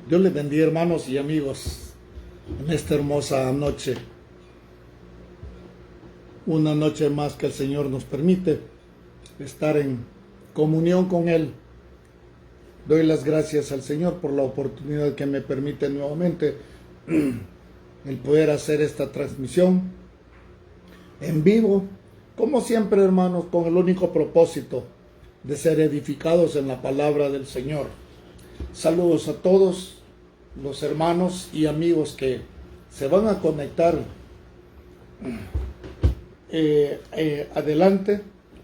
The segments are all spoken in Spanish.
Dios les bendiga, hermanos y amigos, en esta hermosa noche. Una noche más que el Señor nos permite estar en comunión con Él. Doy las gracias al Señor por la oportunidad que me permite nuevamente el poder hacer esta transmisión en vivo, como siempre, hermanos, con el único propósito de ser edificados en la palabra del Señor. Saludos a todos los hermanos y amigos que se van a conectar adelante,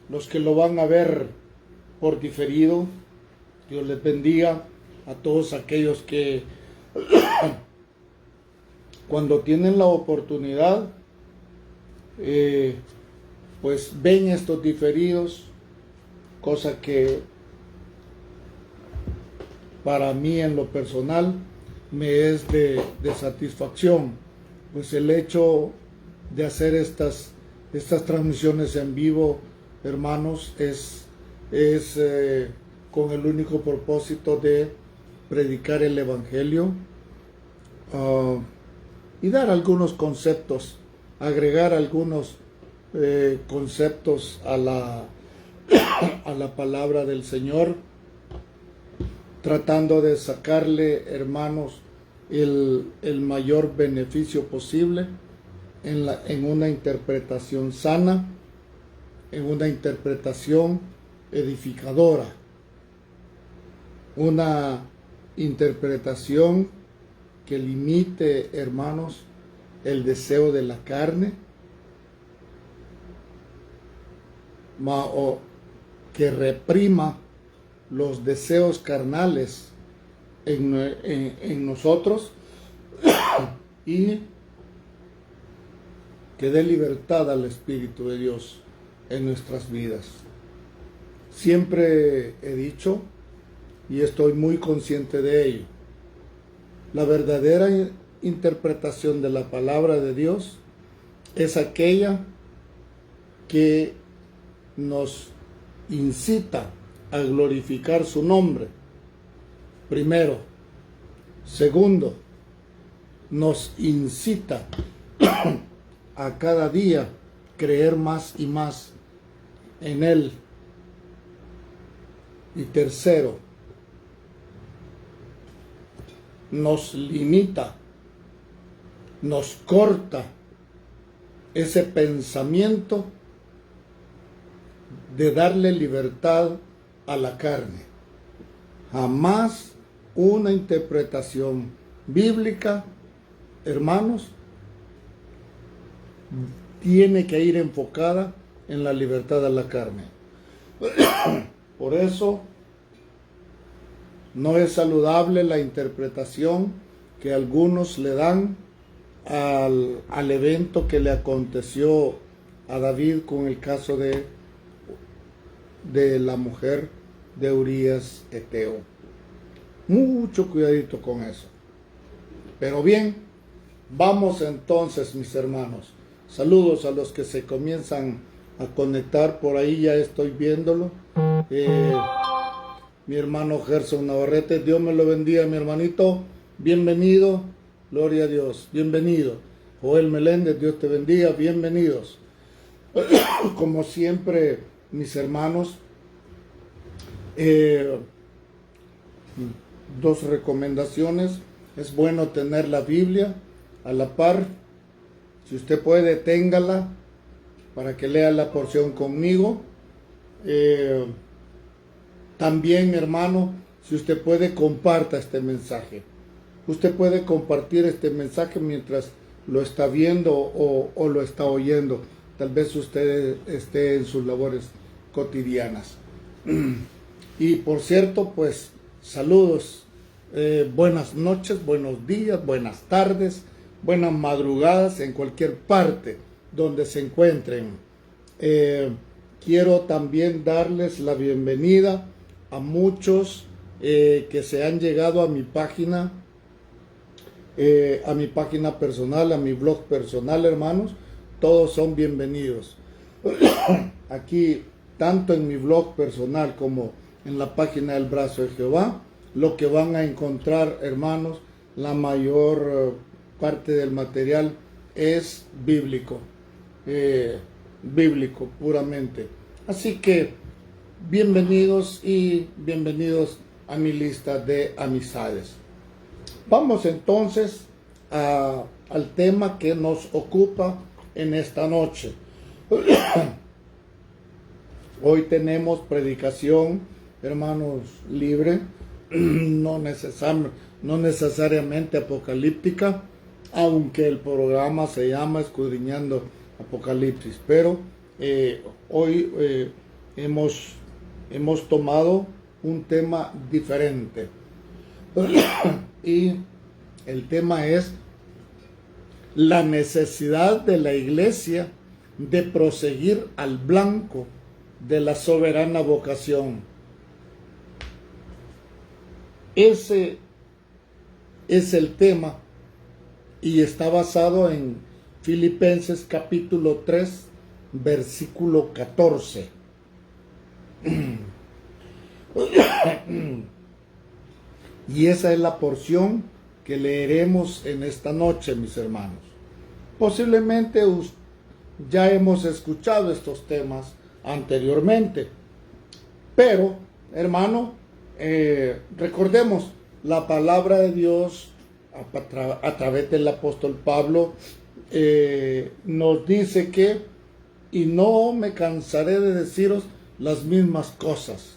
los que lo van a ver por diferido. Dios les bendiga a todos aquellos que cuando tienen la oportunidad pues ven estos diferidos, cosa que para mí en lo personal me es de satisfacción, pues el hecho de hacer estas transmisiones en vivo, hermanos, es con el único propósito de predicar el Evangelio y dar algunos conceptos, agregar algunos conceptos a la palabra del Señor, tratando de sacarle, hermanos, el mayor beneficio posible en una interpretación sana, en una interpretación edificadora, una interpretación que limite, hermanos, el deseo de la carne, o que reprima los deseos carnales en nosotros y que dé libertad al Espíritu de Dios en nuestras vidas. Siempre he dicho, y estoy muy consciente de ello, la verdadera interpretación de la palabra de Dios es aquella que nos incita a glorificar su nombre, primero. Segundo, nos incita a cada día creer más y más en Él. Y tercero, nos limita, nos corta ese pensamiento de darle libertad a la carne. Jamás una interpretación bíblica, hermanos, tiene que ir enfocada en la libertad a la carne. Por eso no es saludable la interpretación que algunos le dan al evento que le aconteció a David con el caso de la mujer de Urías Eteo. Mucho cuidadito con eso. Pero bien, vamos entonces, mis hermanos. Saludos a los que se comienzan a conectar por ahí, ya estoy viéndolo. Mi hermano Gerson Navarrete, Dios me lo bendiga, mi hermanito. Bienvenido, gloria a Dios, bienvenido. Joel Meléndez, Dios te bendiga, bienvenidos. Como siempre, mis hermanos, dos recomendaciones. Es bueno tener la Biblia a la par. Si usted puede, téngala para que lea la porción conmigo. También, hermano, si usted puede, comparta este mensaje. Usted puede compartir este mensaje mientras lo está viendo o lo está oyendo. Tal vez usted esté en sus labores cotidianas. Y por cierto, pues saludos, buenas noches, buenos días, buenas tardes, buenas madrugadas en cualquier parte donde se encuentren. Quiero también darles la bienvenida a muchos que se han llegado a mi página personal, a mi blog personal, hermanos. Todos son bienvenidos. Aquí, tanto en mi blog personal como en la página del Brazo de Jehová, lo que van a encontrar, hermanos, la mayor parte del material es bíblico, bíblico puramente. Así que bienvenidos a mi lista de amistades. Vamos entonces al tema que nos ocupa en esta noche. Hoy tenemos predicación, hermanos, libre, no necesariamente apocalíptica, aunque el programa se llama Escudriñando Apocalipsis. Pero hoy hemos tomado un tema diferente. Y el tema es la necesidad de la iglesia de proseguir al blanco de la soberana vocación. Ese es el tema y está basado en Filipenses capítulo 3, versículo 14. Y esa es la porción que leeremos en esta noche, mis hermanos. Posiblemente ya hemos escuchado estos temas anteriormente, pero, hermano, recordemos la palabra de Dios a través del apóstol Pablo. Nos dice que, y no me cansaré de deciros las mismas cosas,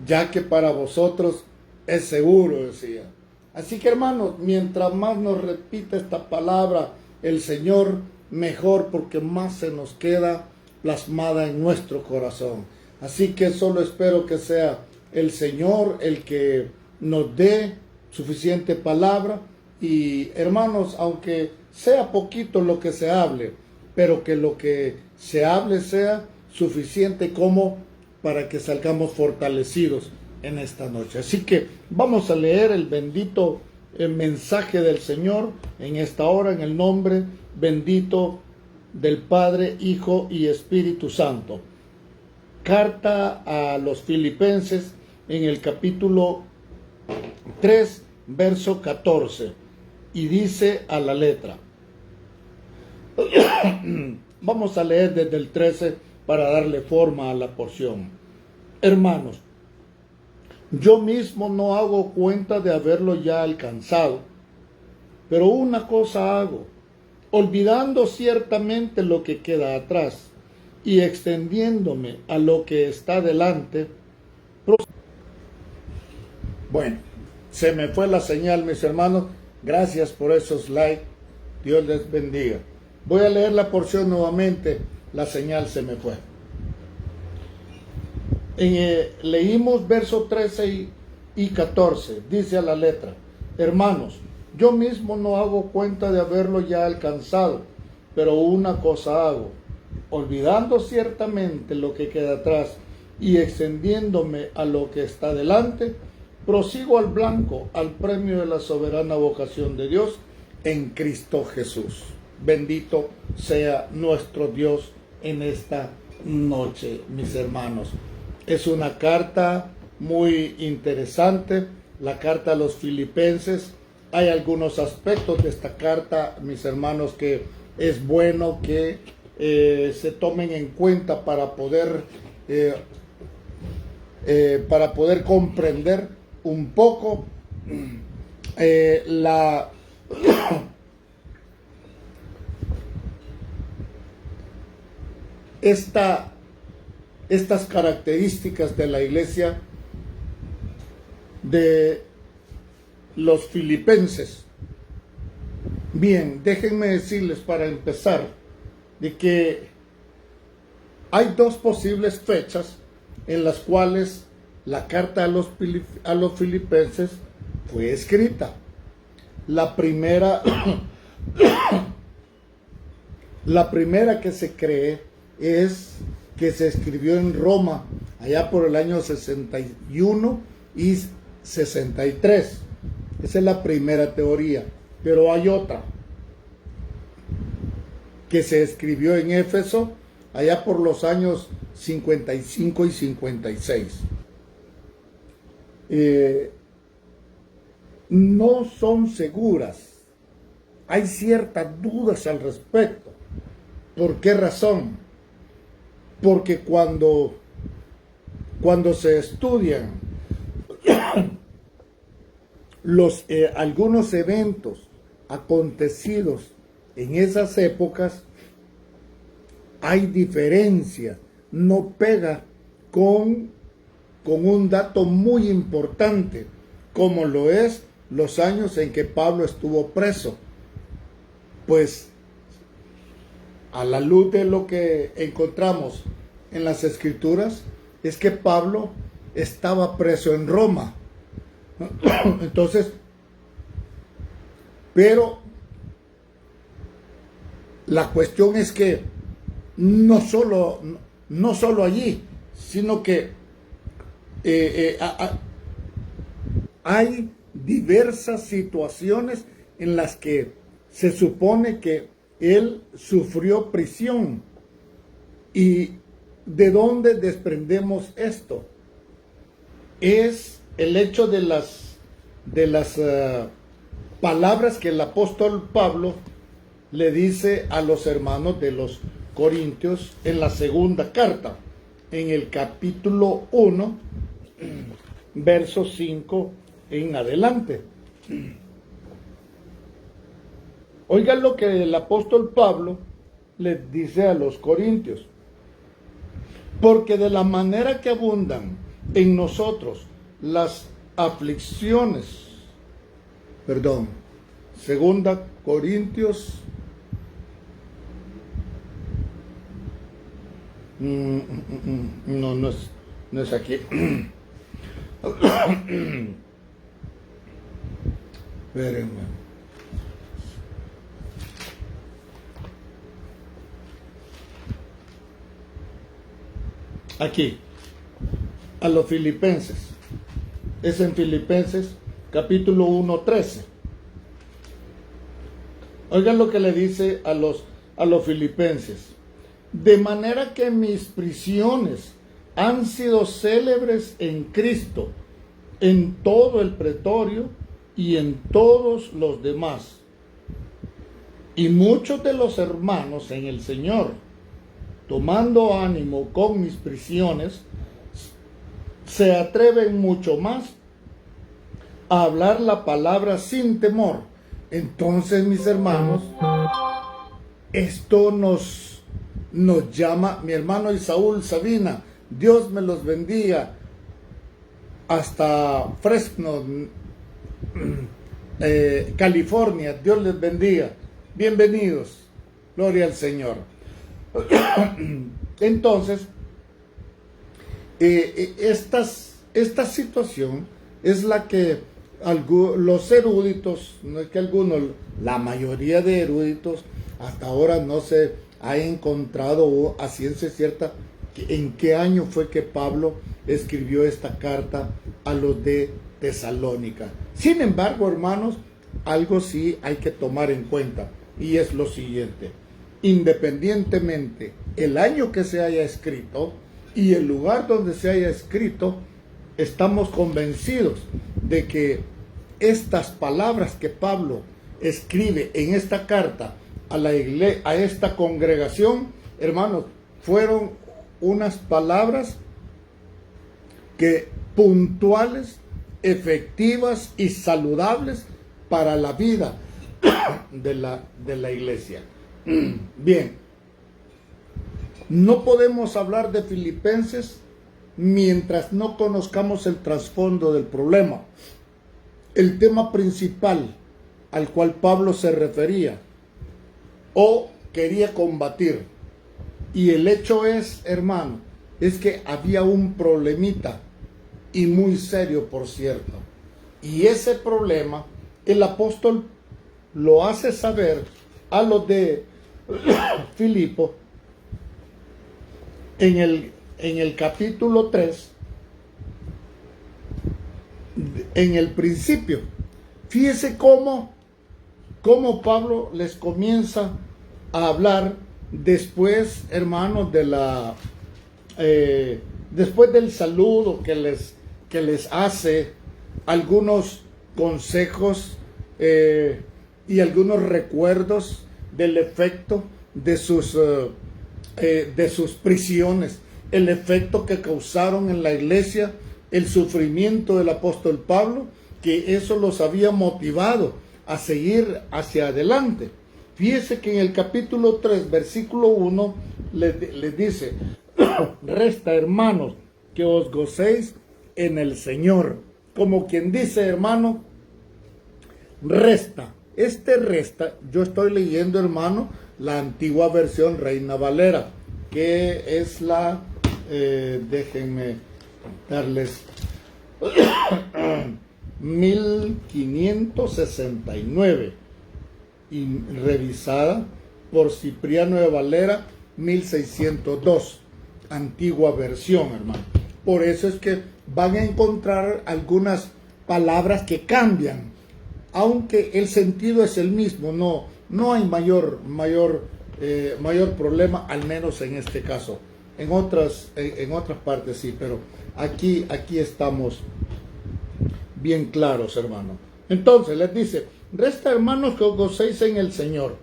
ya que para vosotros es seguro, decía. Así que, hermanos, mientras más nos repita esta palabra el Señor, mejor, porque más se nos queda plasmada en nuestro corazón. Así que solo espero que sea el Señor el que nos dé suficiente palabra. Y, hermanos, aunque sea poquito lo que se hable, pero que lo que se hable sea suficiente como para que salgamos fortalecidos en esta noche. Así que vamos a leer el bendito mensaje del Señor en esta hora, en el nombre bendito del Padre, Hijo y Espíritu Santo. Carta a los Filipenses en el capítulo 3, verso 14. Y dice a la letra. Vamos a leer desde el 13 para darle forma a la porción. Hermanos, yo mismo no hago cuenta de haberlo ya alcanzado, pero una cosa hago, olvidando ciertamente lo que queda atrás y extendiéndome a lo que está delante. Bueno, se me fue la señal, mis hermanos. Gracias por esos likes. Dios les bendiga. Voy a leer la porción nuevamente. La señal se me fue. Leímos versos 13 y 14. Dice a la letra: hermanos, yo mismo no hago cuenta de haberlo ya alcanzado, pero una cosa hago, olvidando ciertamente lo que queda atrás y extendiéndome a lo que está delante, prosigo al blanco, al premio de la soberana vocación de Dios en Cristo Jesús. Bendito sea nuestro Dios en esta noche, mis hermanos. Es una carta muy interesante, la carta a los Filipenses. Hay algunos aspectos de esta carta, mis hermanos, que es bueno que se tomen en cuenta para poder comprender un poco estas características de la iglesia de los filipenses. Bien, déjenme decirles para empezar de que hay dos posibles fechas en las cuales la carta a los filipenses fue escrita. La primera que se cree es que se escribió en Roma allá por el año 61 y 63. Esa es la primera teoría. Pero hay otra que se escribió en Éfeso allá por los años 55 y 56. no son seguras. Hay ciertas dudas al respecto. ¿Por qué razón? Porque cuando se estudian algunos eventos acontecidos en esas épocas, hay diferencias, no pega con un dato muy importante, como lo es los años en que Pablo estuvo preso. Pues a la luz de lo que encontramos en las Escrituras, es que Pablo estaba preso en Roma. Entonces, pero la cuestión es que no solo allí, sino que hay diversas situaciones en las que se supone que él sufrió prisión. ¿Y de dónde desprendemos esto? Es el hecho de las palabras que el apóstol Pablo le dice a los hermanos de los Corintios en la segunda carta, en el capítulo 1, verso 5 en adelante. Oigan lo que el apóstol Pablo le dice a los corintios: porque de la manera que abundan en nosotros las aflicciones, segunda Corintios, no es aquí. Espérenme. Aquí, a los filipenses. Es en Filipenses capítulo 1:13. Oigan lo que le dice a los filipenses: de manera que mis prisiones han sido célebres en Cristo, en todo el pretorio y en todos los demás. Y muchos de los hermanos en el Señor, tomando ánimo con mis prisiones, se atreven mucho más a hablar la palabra sin temor. Entonces, mis hermanos, esto nos llama, mi hermano Isaúl Sabina, Dios me los bendiga, hasta Fresno, California, Dios les bendiga, bienvenidos, gloria al Señor. Entonces, esta situación es la que los eruditos, no es que algunos, la mayoría de eruditos hasta ahora no se ha encontrado a ciencia cierta en qué año fue que Pablo escribió esta carta a los de Tesalónica. Sin embargo, hermanos, algo sí hay que tomar en cuenta, y es lo siguiente: independientemente el año que se haya escrito y el lugar donde se haya escrito, estamos convencidos de que estas palabras que Pablo escribe en esta carta a la iglesia, a esta congregación, hermanos, fueron unas palabras que puntuales, efectivas y saludables para la vida de la iglesia. Bien, no podemos hablar de Filipenses mientras no conozcamos el trasfondo del problema, el tema principal al cual Pablo se refería o quería combatir. Y el hecho es, hermano, es que había un problemita, y muy serio, por cierto. Y ese problema el apóstol lo hace saber a los de Filipo en el capítulo 3, en el principio. Fíjese cómo Pablo les comienza a hablar después, hermanos, después del saludo que les hace algunos consejos y algunos recuerdos del efecto de sus prisiones, el efecto que causaron en la iglesia, el sufrimiento del apóstol Pablo, que eso los había motivado a seguir hacia adelante. Fíjese que en el capítulo 3, versículo 1, les dice: resta, hermanos, que os gocéis en el Señor. Como quien dice, hermano, resta. Resta, yo estoy leyendo, hermano, la antigua versión Reina Valera, que es la, déjenme darles, 1569, y revisada por Cipriano de Valera, 1602, antigua versión, hermano. Por eso es que van a encontrar algunas palabras que cambian, aunque el sentido es el mismo. No hay mayor problema, al menos en este caso. En otras partes sí, pero aquí estamos bien claros, hermano. Entonces les dice: resta, hermanos, que os gocéis en el Señor.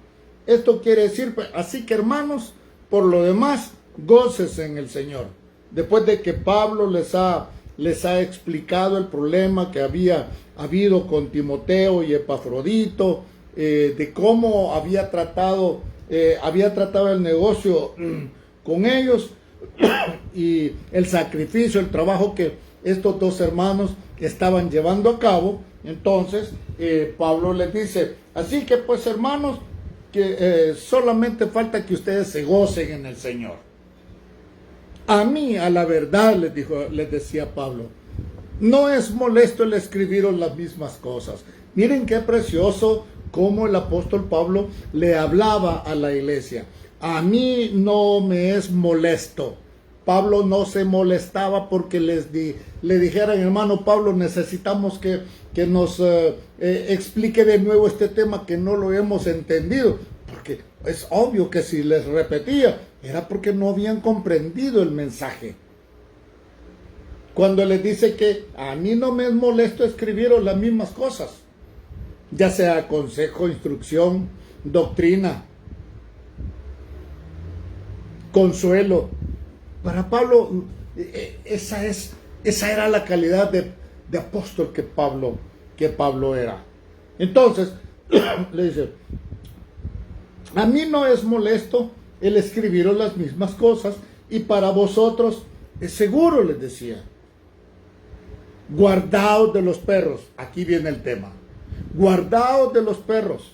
Esto quiere decir, así que, hermanos, por lo demás, gócese en el Señor. Después de que Pablo les ha explicado el problema que había habido con Timoteo y Epafrodito, de cómo había tratado el negocio con ellos, y el sacrificio, el trabajo que estos dos hermanos estaban llevando a cabo. Entonces Pablo les dice: así que pues, hermanos, que solamente falta que ustedes se gocen en el Señor. A mí, a la verdad, les decía Pablo, no es molesto el escribiros las mismas cosas. Miren qué precioso cómo el apóstol Pablo le hablaba a la iglesia. A mí no me es molesto. Pablo no se molestaba porque le dijeran: hermano Pablo, necesitamos que nos explique de nuevo este tema que no lo hemos entendido. Porque es obvio que si les repetía, era porque no habían comprendido el mensaje. Cuando les dice que a mí no me es molesto escribiros las mismas cosas, ya sea consejo, instrucción, doctrina, consuelo. Para Pablo, esa era la calidad de apóstol que Pablo era. Entonces, le dice: a mí no es molesto el escribiros las mismas cosas, y para vosotros es seguro, les decía. Guardaos de los perros. Aquí viene el tema. Guardaos de los perros.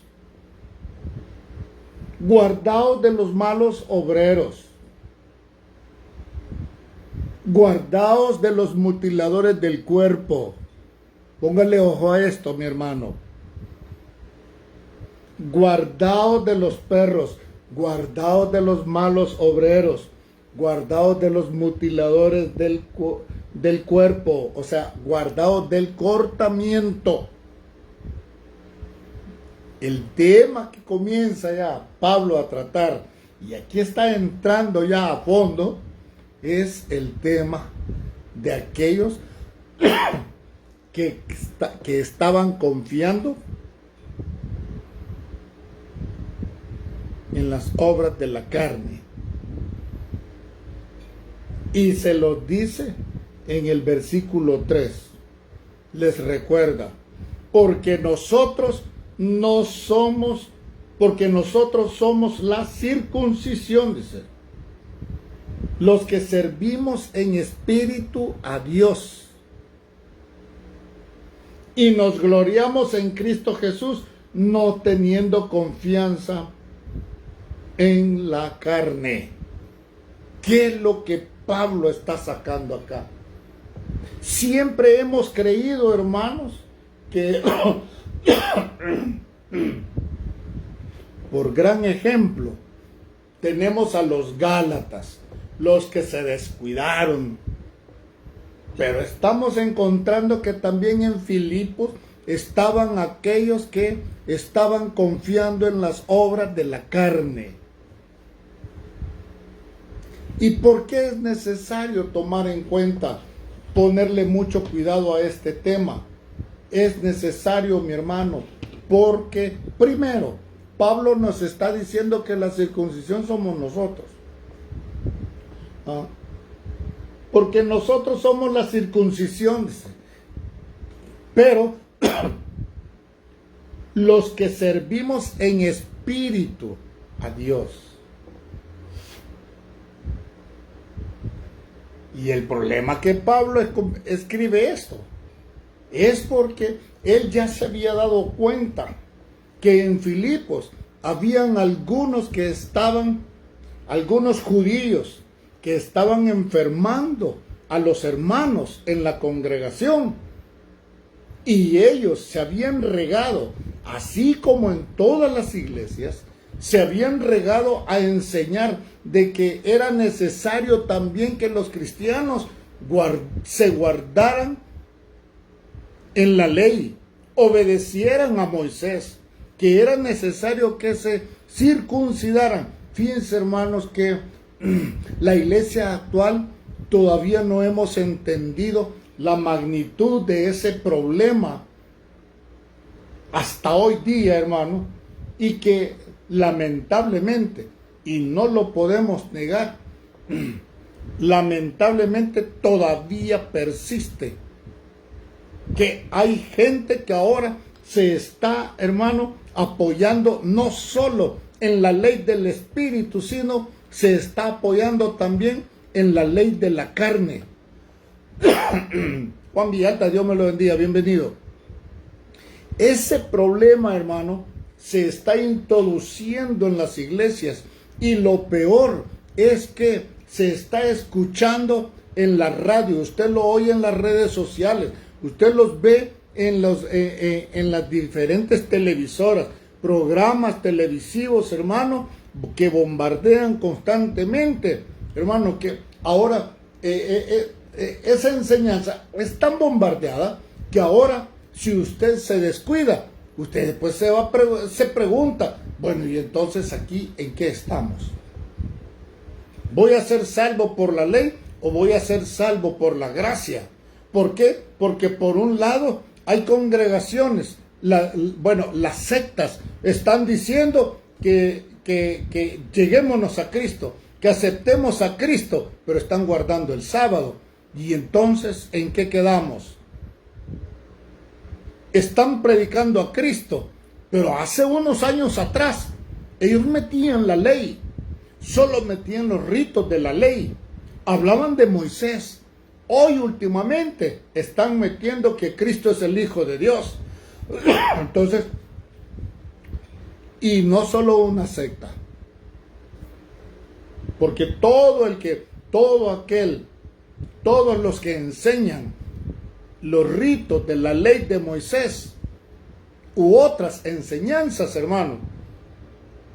Guardaos de los malos obreros. Guardaos de los mutiladores del cuerpo. Póngale ojo a esto, mi hermano. Guardaos de los perros. Guardaos de los malos obreros. Guardaos de los mutiladores del cuerpo. O sea, guardaos del cortamiento. El tema que comienza ya Pablo a tratar, y aquí está entrando ya a fondo, es el tema de aquellos que estaban confiando en las obras de la carne. Y se lo dice en el versículo 3. Les recuerda: porque nosotros somos la circuncisión, dice, los que servimos en espíritu a Dios, y nos gloriamos en Cristo Jesús, no teniendo confianza en la carne. ¿Qué es lo que Pablo está sacando acá? Siempre hemos creído, hermanos, que por gran ejemplo tenemos a los Gálatas, los que se descuidaron, pero estamos encontrando que también en Filipos estaban aquellos que estaban confiando en las obras de la carne. ¿Y por qué es necesario tomar en cuenta, ponerle mucho cuidado a este tema? es necesario, mi hermano, porque primero, Pablo nos está diciendo que la circuncisión somos nosotros. Porque nosotros somos la circuncisión, dice. Pero los que servimos en espíritu a Dios. Y el problema que Pablo escribe esto es porque él ya se había dado cuenta que en Filipos habían algunos judíos que estaban enfermando a los hermanos en la congregación. Y ellos se habían regado, así como en todas las iglesias, se habían regado a enseñar de que era necesario también que los cristianos se guardaran en la ley, obedecieran a Moisés, que era necesario que se circuncidaran. Fíjense, hermanos, que la iglesia actual todavía no hemos entendido la magnitud de ese problema hasta hoy día, hermano, y que lamentablemente, y no lo podemos negar, lamentablemente todavía persiste, que hay gente que ahora se está, hermano, apoyando no solo en la ley del espíritu, sino se está apoyando también en la ley de la carne. Juan Villalta, Dios me lo bendiga, bienvenido. Ese problema, hermano, se está introduciendo en las iglesias, y lo peor es que se está escuchando en la radio, usted lo oye en las redes sociales, usted los ve en las diferentes televisoras, programas televisivos, hermano, que bombardean constantemente, hermano, que ahora esa enseñanza es tan bombardeada que ahora, si usted se descuida, usted después se pregunta, bueno, y entonces aquí, ¿en qué estamos? ¿Voy a ser salvo por la ley o voy a ser salvo por la gracia? ¿Por qué? Porque por un lado hay congregaciones, las sectas están diciendo que lleguémonos a Cristo, que aceptemos a Cristo, pero están guardando el sábado. Y entonces, ¿en qué quedamos? Están predicando a Cristo, pero hace unos años atrás ellos metían la ley, solo metían los ritos de la ley, hablaban de Moisés. Hoy últimamente están metiendo que Cristo es el Hijo de Dios. Entonces, y no solo una secta, porque todos los que enseñan los ritos de la ley de Moisés u otras enseñanzas, hermano,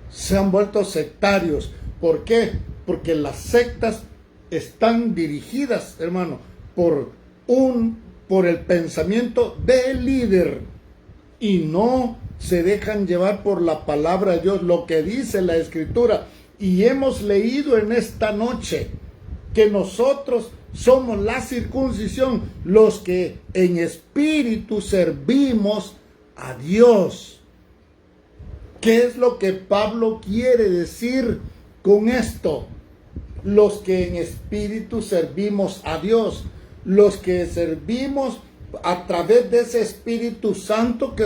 se han vuelto sectarios. ¿Por qué? Porque las sectas están dirigidas, hermano, por el pensamiento del líder, y no se dejan llevar por la palabra de Dios, lo que dice la Escritura. Y hemos leído en esta noche que nosotros somos la circuncisión, los que en espíritu servimos a Dios. ¿Qué es lo que Pablo quiere decir con esto? Los que en espíritu servimos a Dios, los que servimos a través de ese Espíritu Santo que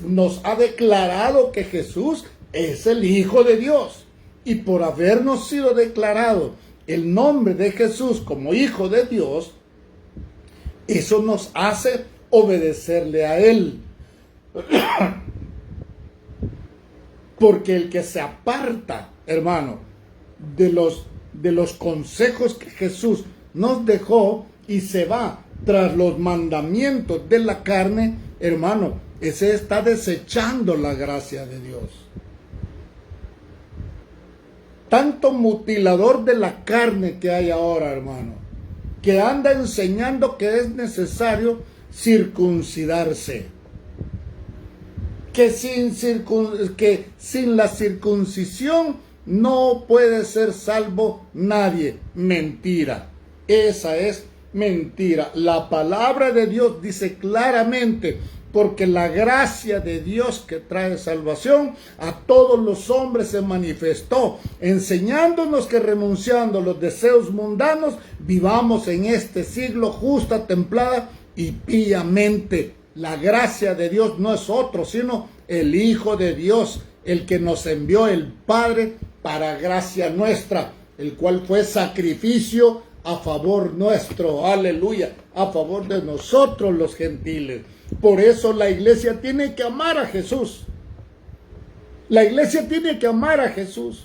nos ha declarado que Jesús es el Hijo de Dios. Y por habernos sido declarado el nombre de Jesús como Hijo de Dios, eso nos hace obedecerle a Él. Porque el que se aparta, hermano, de los consejos que Jesús nos dejó y se va tras los mandamientos de la carne, hermano, ese está desechando la gracia de Dios. Tanto mutilador de la carne que hay ahora, hermano, que anda enseñando que es necesario circuncidarse, que sin la circuncisión no puede ser salvo nadie. Mentira. Esa es mentira. La palabra de Dios dice claramente: porque la gracia de Dios que trae salvación a todos los hombres se manifestó, enseñándonos que renunciando a los deseos mundanos, vivamos en este siglo justa, templada y píamente. La gracia de Dios no es otro, sino el Hijo de Dios, el que nos envió el Padre para gracia nuestra, el cual fue sacrificio a favor nuestro, aleluya, a favor de nosotros los gentiles. Por eso la iglesia tiene que amar a Jesús. La iglesia tiene que amar a Jesús.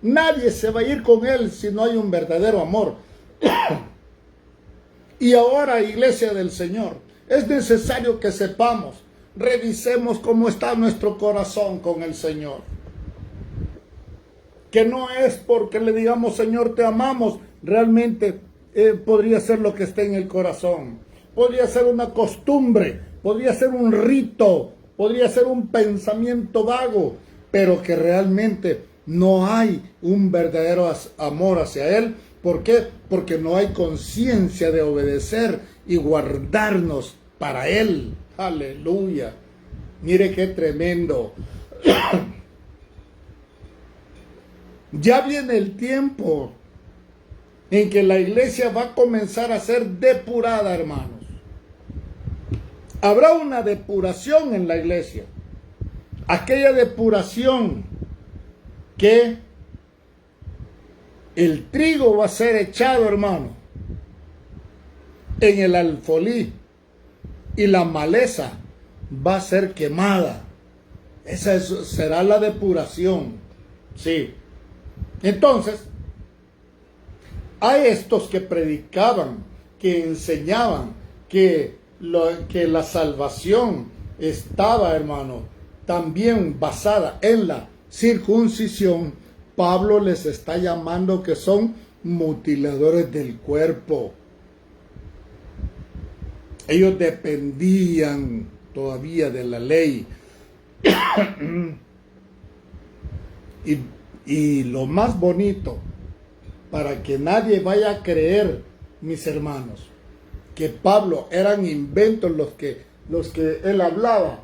Nadie se va a ir con Él si no hay un verdadero amor. Y ahora, iglesia del Señor, es necesario que sepamos, revisemos cómo está nuestro corazón con el Señor. Que no es porque le digamos, Señor, te amamos, realmente podría ser lo que esté en el corazón. Podría ser una costumbre, podría ser un rito, podría ser un pensamiento vago, pero que realmente no hay un verdadero amor hacia Él. ¿Por qué? Porque no hay conciencia de obedecer y guardarnos para Él. Aleluya. Mire qué tremendo. Ya viene el tiempo en que la iglesia va a comenzar a ser depurada, hermanos. Habrá una depuración en la iglesia. Aquella depuración que el trigo va a ser echado, hermano, en el alfolí, y la maleza va a ser quemada. Esa será la depuración. Sí. Entonces, a estos que predicaban, que enseñaban que la salvación estaba, hermano, también basada en la circuncisión, Pablo les está llamando que son mutiladores del cuerpo. Ellos dependían todavía de la ley. Y lo más bonito, para que nadie vaya a creer, mis hermanos, que Pablo eran inventos los que él hablaba.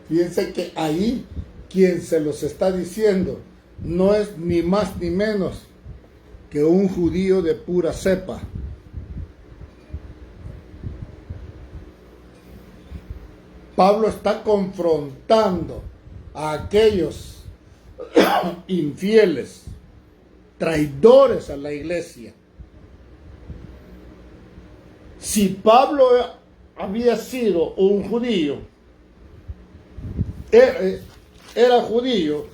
Fíjense que ahí quien se los está diciendo no es ni más ni menos que un judío de pura cepa. Pablo está confrontando a aquellos infieles, traidores a la iglesia. Si Pablo había sido un judío, era judío,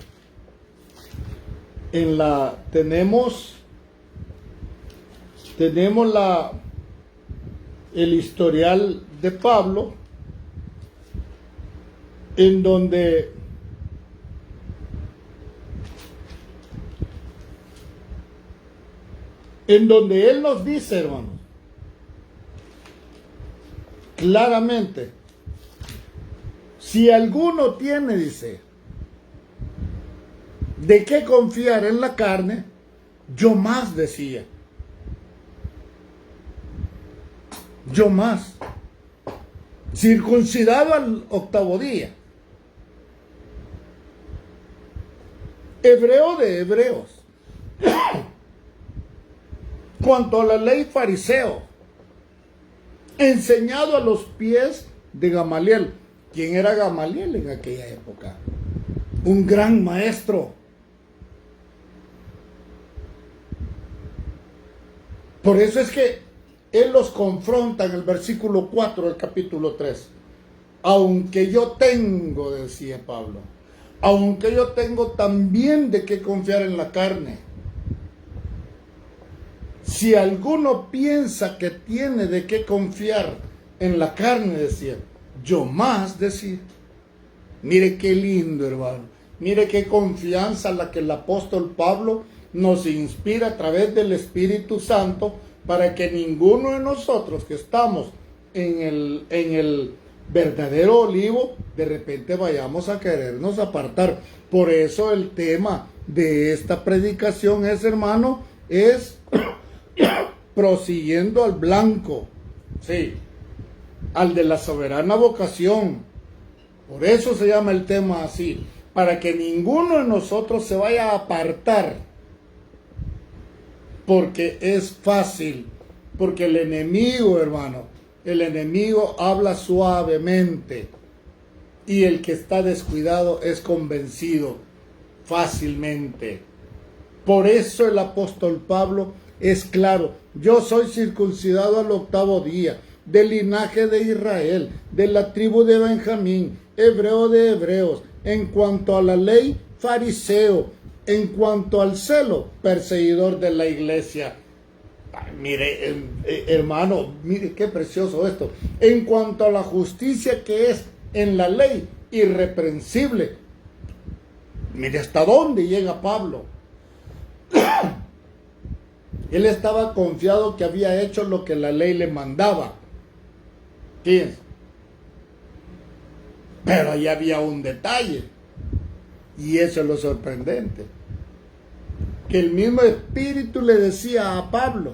tenemos el historial de Pablo, en donde él nos dice, hermanos, claramente, si alguno tiene, dice, de qué confiar en la carne, yo más, decía, yo más, circuncidado al 8º día, hebreo de hebreos, cuanto a la ley fariseo, enseñado a los pies de Gamaliel. ¿Quién era Gamaliel en aquella época? Un gran maestro. Por eso es que él los confronta en el versículo 4 del capítulo 3. Aunque yo tengo, decía Pablo, aunque yo tengo también de qué confiar en la carne. Si alguno piensa que tiene de qué confiar en la carne, decía, yo más, decía. Mire qué lindo, hermano. Mire qué confianza la que el apóstol Pablo nos inspira a través del Espíritu Santo, para que ninguno de nosotros que estamos en el verdadero olivo, de repente vayamos a querernos apartar. Por eso el tema de esta predicación es, hermano, es prosiguiendo al blanco, sí, al de la soberana vocación. Por eso se llama el tema así, para que ninguno de nosotros se vaya a apartar, porque es fácil, porque el enemigo, hermano, el enemigo habla suavemente y el que está descuidado es convencido fácilmente. Por eso el apóstol Pablo es claro: yo soy circuncidado al 8º día, del linaje de Israel, de la tribu de Benjamín, hebreo de hebreos, en cuanto a la ley, fariseo, en cuanto al celo, perseguidor de la iglesia. Ay, mire, hermano, mire qué precioso esto. En cuanto a la justicia que es en la ley, irreprensible. Mire hasta dónde llega Pablo. Él estaba confiado que había hecho lo que la ley le mandaba. Fíjense. Pero ahí había un detalle. Y eso es lo sorprendente. Que el mismo Espíritu le decía a Pablo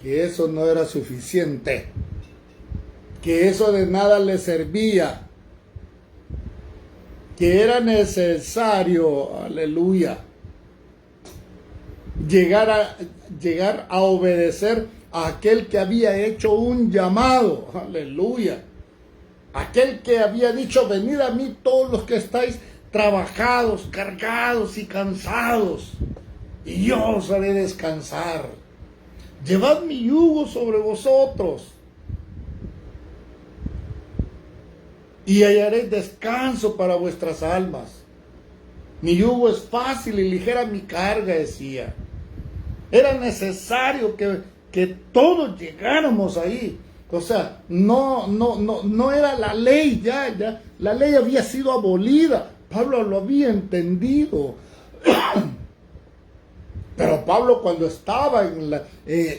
que eso no era suficiente. Que eso de nada le servía. Que era necesario, aleluya, llegar a obedecer a aquel que había hecho un llamado, aleluya. Aquel que había dicho: venid a mí todos los que estáis trabajados, cargados y cansados, y yo os haré descansar. Llevad mi yugo sobre vosotros, y hallaréis descanso para vuestras almas. Mi yugo es fácil y ligera mi carga, decía. Era necesario que todos llegáramos ahí. O sea, no era la ley, ya la ley había sido abolida. Pablo lo había entendido. Pero Pablo, cuando estaba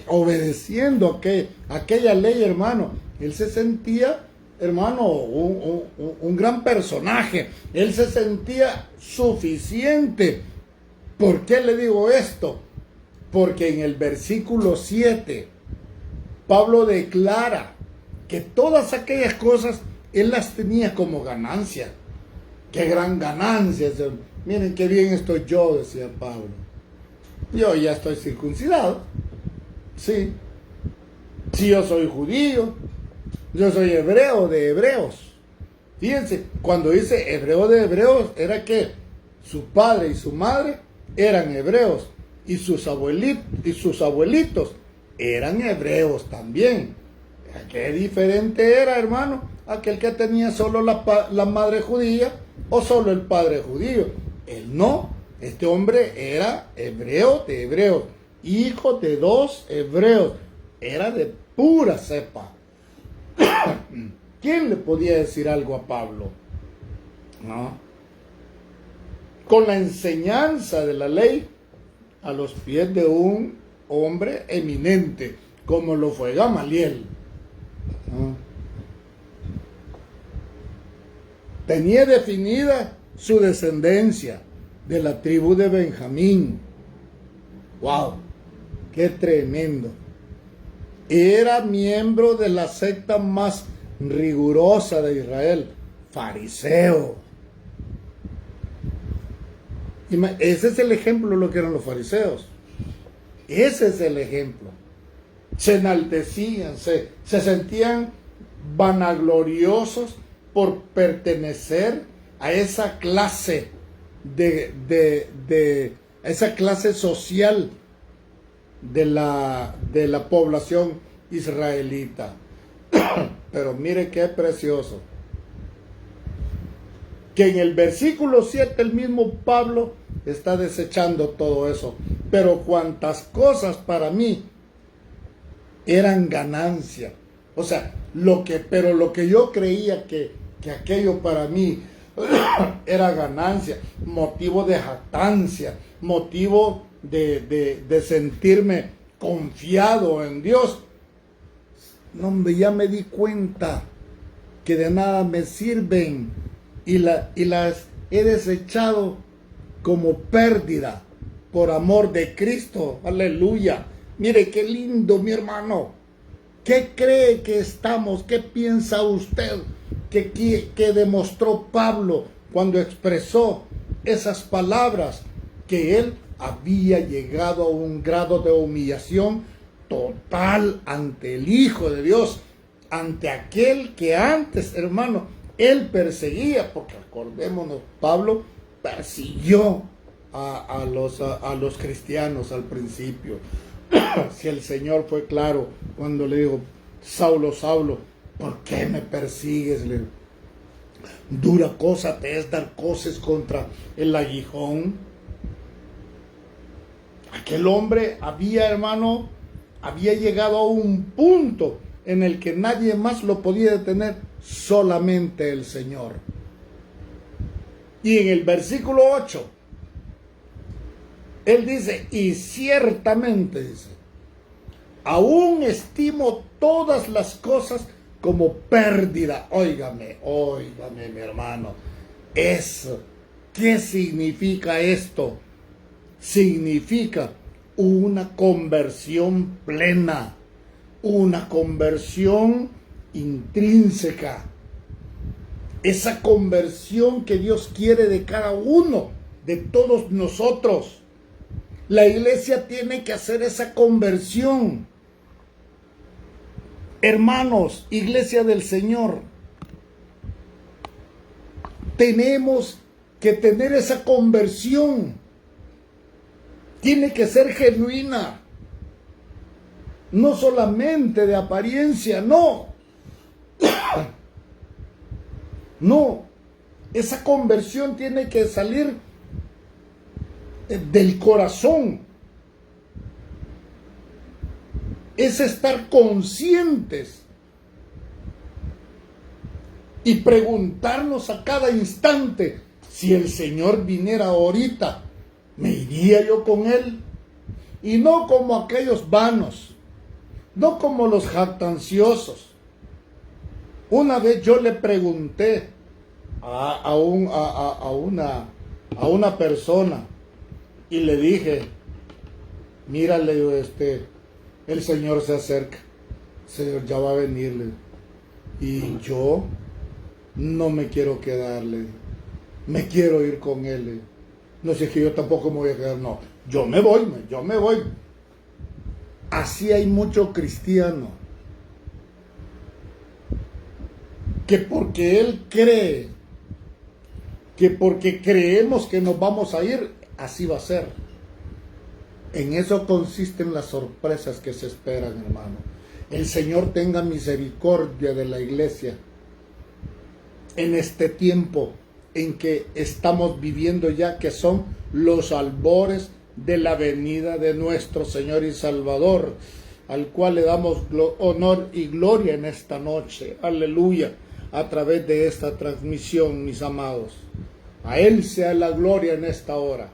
obedeciendo aquella ley, hermano, él se sentía, hermano, un gran personaje. Él se sentía suficiente. ¿Por qué le digo esto? Porque en el versículo 7, Pablo declara que todas aquellas cosas él las tenía como ganancia. ¡Qué gran ganancia! Miren qué bien estoy yo, decía Pablo. Yo ya estoy circuncidado. Sí. Sí, yo soy judío. Yo soy hebreo de hebreos. Fíjense, cuando dice hebreo de hebreos, era que su padre y su madre eran hebreos. Y sus abuelitos eran hebreos también. ¿Qué diferente era, hermano? Aquel que tenía solo la madre judía o solo el padre judío. Él no. Este hombre era hebreo de hebreos, hijo de 2 hebreos. Era de pura cepa. ¿Quién le podía decir algo a Pablo? ¿No? Con la enseñanza de la ley a los pies de un hombre eminente, como lo fue Gamaliel. ¿No? Tenía definida su descendencia de la tribu de Benjamín. ¡Wow! ¡Qué tremendo! Era miembro de la secta más rigurosa de Israel, fariseo. Ese es el ejemplo de lo que eran los fariseos. Ese es el ejemplo. Se enaltecían, se sentían vanagloriosos por pertenecer a esa clase esa clase social de la población israelita. Pero mire qué precioso, que en el versículo 7 el mismo Pablo está desechando todo eso. Pero cuantas cosas para mí eran ganancia. O sea, lo que yo creía que aquello para mí era ganancia, motivo de jactancia, motivo de sentirme confiado en Dios. No, hombre, ya me di cuenta que de nada me sirven y las he desechado como pérdida por amor de Cristo. Aleluya. Mire qué lindo, mi hermano. ¿Qué cree que estamos? ¿Qué piensa usted que demostró Pablo cuando expresó esas palabras? Que él había llegado a un grado de humillación total ante el Hijo de Dios, ante aquel que antes, hermano, él perseguía, porque acordémonos, Pablo persiguió a los cristianos al principio. Si el Señor fue claro cuando le dijo: Saulo, Saulo, ¿por qué me persigues? Le dijo, dura cosa te es dar coces contra el aguijón. Aquel hombre había llegado a un punto en el que nadie más lo podía detener, solamente el Señor. Y en el versículo 8, él dice: y ciertamente, dice, aún estimo todas las cosas como pérdida. Óigame, mi hermano. Eso, ¿qué significa esto? Significa una conversión plena, una conversión intrínseca. Esa conversión que Dios quiere de cada uno, de todos nosotros. La iglesia tiene que hacer esa conversión. Hermanos, iglesia del Señor, tenemos que tener esa conversión. Tiene que ser genuina. No solamente de apariencia, no. No. Esa conversión tiene que salir del corazón. Es estar conscientes y preguntarnos a cada instante: si el Señor viniera ahorita, ¿me iría yo con Él? Y no como aquellos vanos, no como los jactanciosos. Una vez yo le pregunté a una persona y le dije: mira, le digo, el Señor se acerca, el Señor ya va a venirle, y yo no me quiero quedarle, me quiero ir con Él. No sé, que yo tampoco me voy a quedar, no, yo me voy. Así hay mucho cristiano que porque él cree, que porque creemos que nos vamos a ir, así va a ser. En eso consisten las sorpresas que se esperan, hermano. El Señor tenga misericordia de la iglesia en este tiempo en que estamos viviendo ya, que son los albores de la venida de nuestro Señor y Salvador, al cual le damos honor y gloria en esta noche. Aleluya. A través de esta transmisión, mis amados. A Él sea la gloria en esta hora.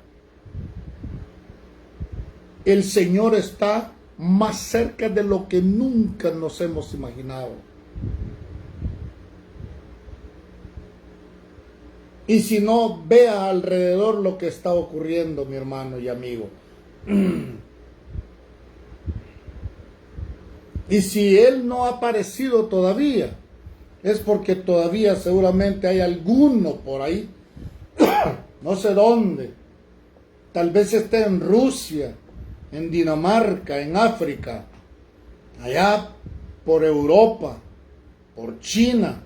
El Señor está más cerca de lo que nunca nos hemos imaginado. Y si no, vea alrededor lo que está ocurriendo, mi hermano y amigo. Y si Él no ha aparecido todavía, es porque todavía seguramente hay alguno por ahí, no sé dónde, tal vez esté en Rusia, en Dinamarca, en África, allá por Europa, por China,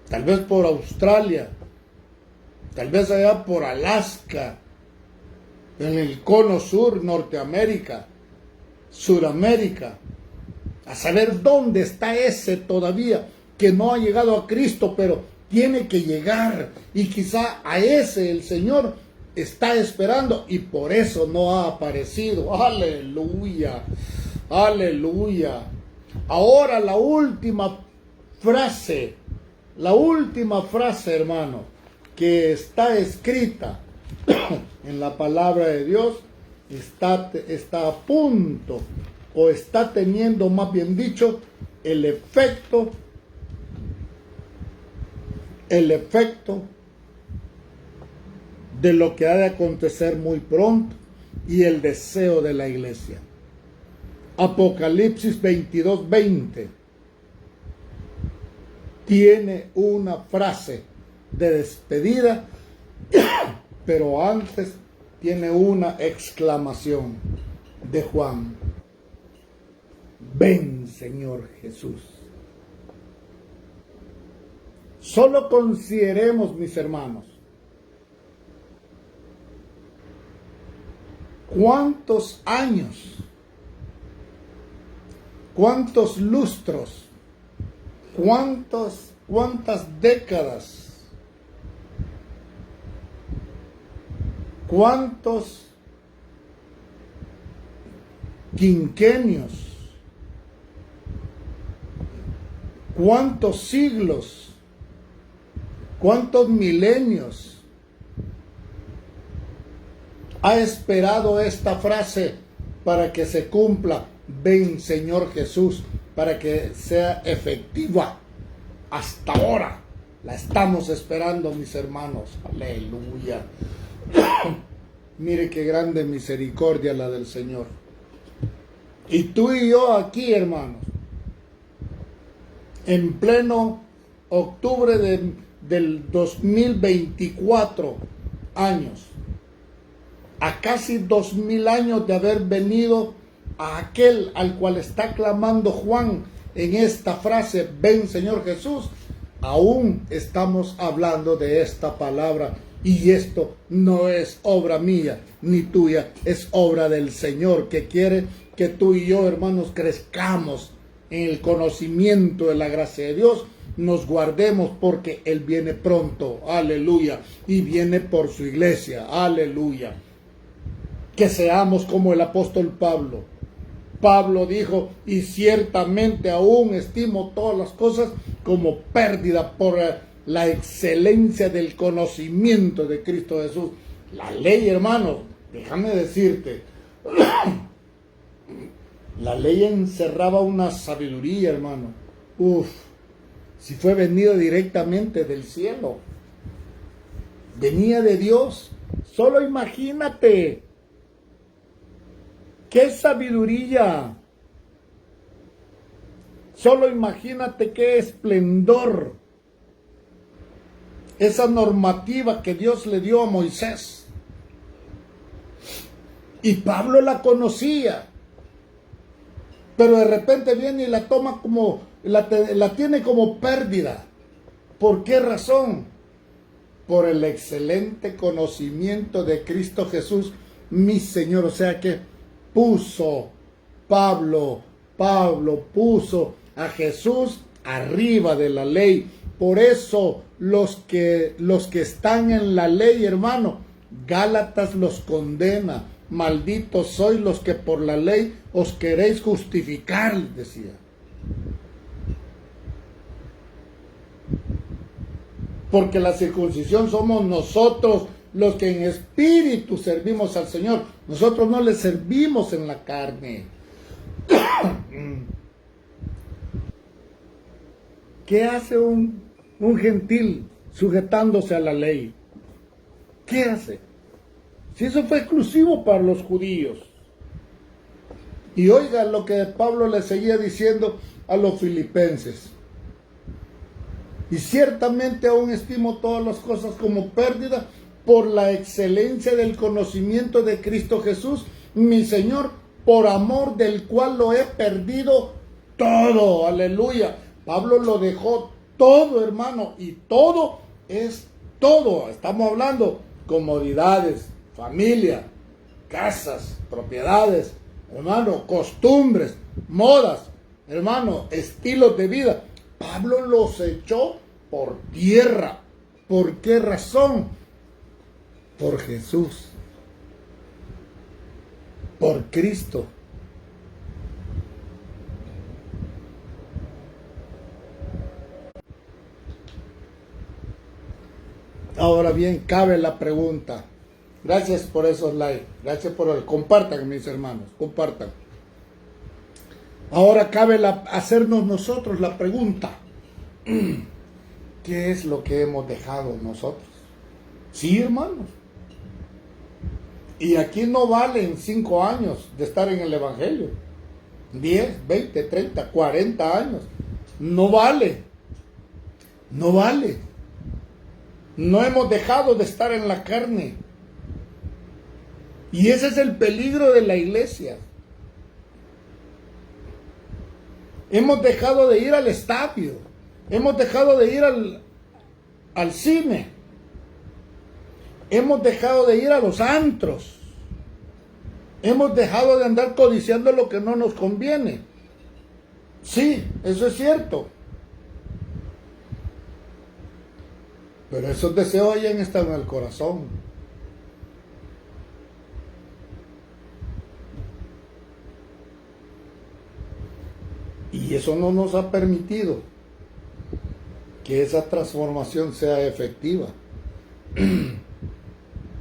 tal vez por Australia, tal vez allá por Alaska, en el cono sur, Norteamérica, Suramérica, a saber dónde está ese todavía que no ha llegado a Cristo, pero tiene que llegar, y quizá a ese el Señor está esperando y por eso no ha aparecido. Aleluya, aleluya. Ahora la última frase, hermano, que está escrita en la palabra de Dios, está a punto, o está teniendo, más bien dicho, el efecto de lo que ha de acontecer muy pronto y el deseo de la iglesia. Apocalipsis 22:20 tiene una frase de despedida, pero antes tiene una exclamación de Juan: ven, Señor Jesús. Solo consideremos, mis hermanos, cuántos años, cuántos lustros, cuántas décadas, cuántos quinquenios, cuántos siglos, cuántos milenios ha esperado esta frase para que se cumpla: ven, Señor Jesús, para que sea efectiva. Hasta ahora la estamos esperando, mis hermanos. Aleluya. Mire qué grande misericordia la del Señor. Y tú y yo aquí, hermanos, en pleno octubre del 2024 años, a casi 2000 años de haber venido a aquel al cual está clamando Juan en esta frase: ven, Señor Jesús, aún estamos hablando de esta palabra. Y esto no es obra mía ni tuya, es obra del Señor, que quiere que tú y yo, hermanos, crezcamos en el conocimiento de la gracia de Dios, nos guardemos porque Él viene pronto, aleluya, y viene por su iglesia, aleluya. Que seamos como el apóstol Pablo. Pablo dijo: y ciertamente aún estimo todas las cosas como pérdida por la excelencia del conocimiento de Cristo Jesús. La ley, hermano, déjame decirte, la ley encerraba una sabiduría, hermano. Si fue venido directamente del cielo, venía de Dios. Solo imagínate qué sabiduría, solo imagínate qué esplendor esa normativa que Dios le dio a Moisés. Y Pablo la conocía, pero de repente viene y la toma como, la tiene como pérdida. ¿Por qué razón? Por el excelente conocimiento de Cristo Jesús, mi Señor. O sea que Pablo puso a Jesús arriba de la ley. Por eso los que están en la ley, hermano, Gálatas los condena. Malditos sois los que por la ley os queréis justificar, decía. Porque la circuncisión somos nosotros los que en espíritu servimos al Señor. Nosotros no le servimos en la carne. ¿Qué hace un gentil sujetándose a la ley? ¿Qué hace? Si eso fue exclusivo para los judíos. Y oiga lo que Pablo le seguía diciendo a los filipenses: y ciertamente aún estimo todas las cosas como pérdida por la excelencia del conocimiento de Cristo Jesús, mi Señor, por amor del cual lo he perdido todo. Aleluya. Pablo lo dejó todo, hermano, y todo es todo. Estamos hablando comodidades, familia, casas, propiedades, hermano, costumbres, modas, hermano, estilos de vida. Pablo los echó por tierra. ¿Por qué razón? Por Jesús, por Cristo. Ahora bien, cabe la pregunta. Gracias por esos likes. Gracias por el compartan, mis hermanos. Compartan. Ahora cabe hacernos nosotros la pregunta. ¿Qué es lo que hemos dejado nosotros? Sí, hermanos. Y aquí no valen 5 años de estar en el Evangelio. 10, 20, 30, 40 años. No vale. No vale. No hemos dejado de estar en la carne. Y ese es el peligro de la iglesia. Hemos dejado de ir al estadio. Hemos dejado de ir al cine. Hemos dejado de ir a los antros. Hemos dejado de andar codiciando lo que no nos conviene. Sí, eso es cierto. Pero esos deseos hayan estado en el corazón. Y eso no nos ha permitido que esa transformación sea efectiva.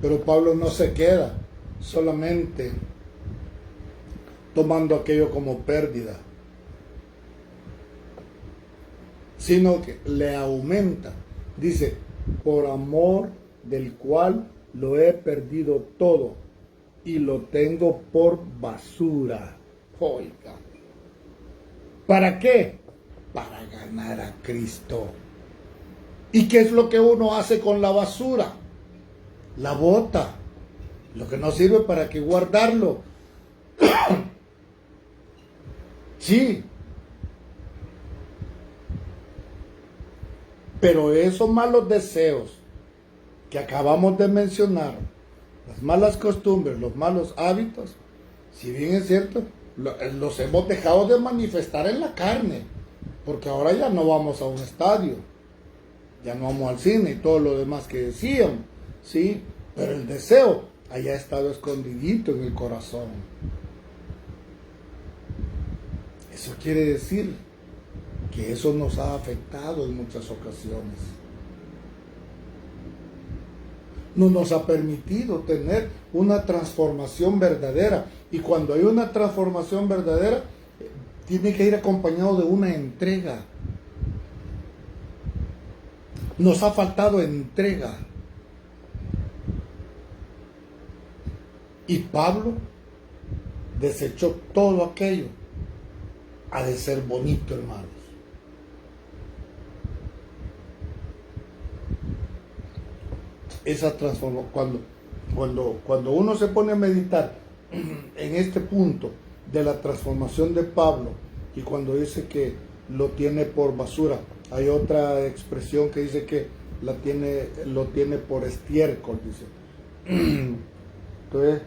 Pero Pablo no se queda solamente tomando aquello como pérdida, sino que le aumenta. Dice, por amor del cual lo he perdido todo y lo tengo por basura. Oiga. ¿Para qué? Para ganar a Cristo. ¿Y qué es lo que uno hace con la basura? La bota. Lo que no sirve, para que guardarlo. Sí. Pero esos malos deseos que acabamos de mencionar, las malas costumbres, los malos hábitos, si bien es cierto, los hemos dejado de manifestar en la carne, porque ahora ya no vamos a un estadio, ya no vamos al cine y todo lo demás que decían, ¿sí? Pero el deseo haya estado escondidito en el corazón. Eso quiere decir que eso nos ha afectado en muchas ocasiones. No nos ha permitido tener una transformación verdadera. Y cuando hay una transformación verdadera, tiene que ir acompañado de una entrega. Nos ha faltado entrega. Y Pablo desechó todo aquello. Ha de ser bonito, hermanos. Esa transformación, cuando uno se pone a meditar en este punto de la transformación de Pablo, y cuando dice que lo tiene por basura, hay otra expresión que dice que lo tiene por estiércol, dice. Entonces,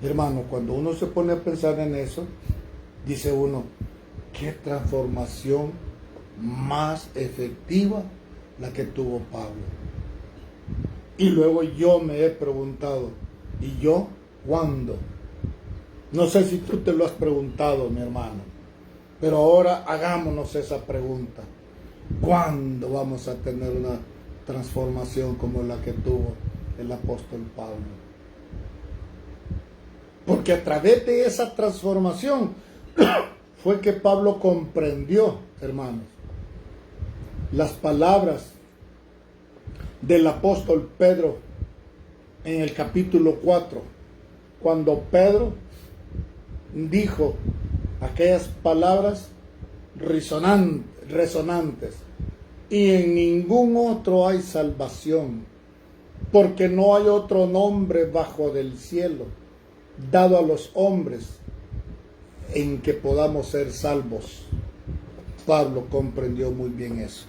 hermano, cuando uno se pone a pensar en eso, dice uno, qué transformación más efectiva la que tuvo Pablo. Y luego yo me he preguntado, ¿y yo cuándo? No sé si tú te lo has preguntado, mi hermano, pero ahora hagámonos esa pregunta. ¿Cuándo vamos a tener una transformación como la que tuvo el apóstol Pablo? Porque a través de esa transformación fue que Pablo comprendió, hermanos, las palabras del apóstol Pedro en el capítulo 4, cuando Pedro dijo aquellas palabras resonantes: y en ningún otro hay salvación, porque no hay otro nombre bajo del cielo dado a los hombres en que podamos ser salvos. Pablo comprendió muy bien eso.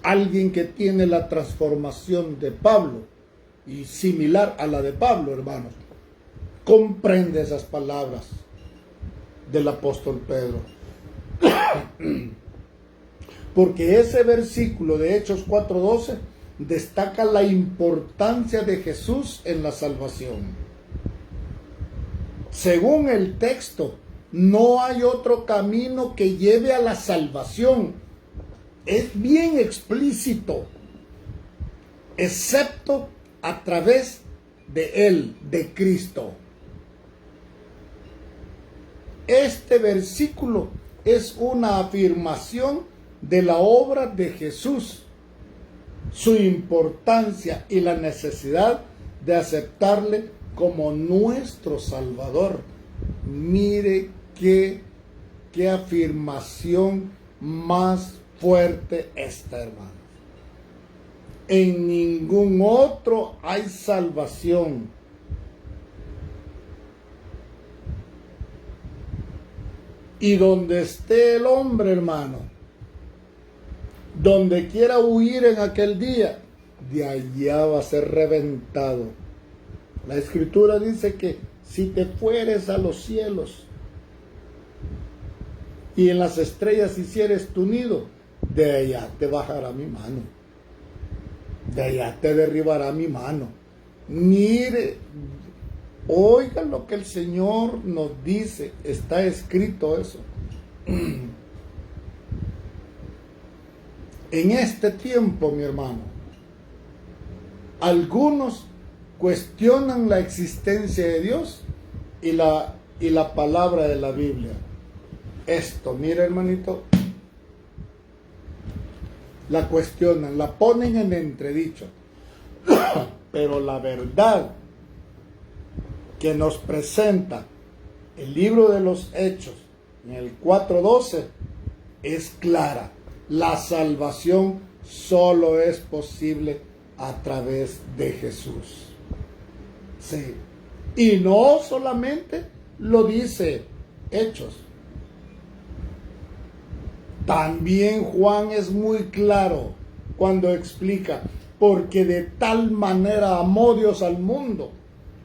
Alguien que tiene la transformación de Pablo y similar a la de Pablo, hermanos, comprende esas palabras del apóstol Pedro. Porque ese versículo de Hechos 4:12 destaca la importancia de Jesús en la salvación. Según el texto, no hay otro camino que lleve a la salvación. Es bien explícito, excepto a través de Él, de Cristo. Este versículo es una afirmación de la obra de Jesús su importancia y la necesidad de aceptarle como nuestro Salvador. Mire qué afirmación más fuerte esta, hermano. En ningún otro hay salvación. Y donde esté el hombre, hermano, donde quiera huir en aquel día, de allá va a ser reventado. La Escritura dice que si te fueres a los cielos y en las estrellas hicieres tu nido, de allá te bajará mi mano, de allá te derribará mi mano. Mire, oiga lo que el Señor nos dice, está escrito eso. En este tiempo, mi hermano, algunos cuestionan la existencia de Dios y la palabra de la Biblia. Esto, mira, hermanito, la cuestionan, la ponen en entredicho. Pero la verdad que nos presenta el libro de los Hechos en el 4:12 es clara. La salvación solo es posible a través de Jesús. Sí. Y no solamente lo dice Hechos. También Juan es muy claro cuando explica, porque de tal manera amó Dios al mundo,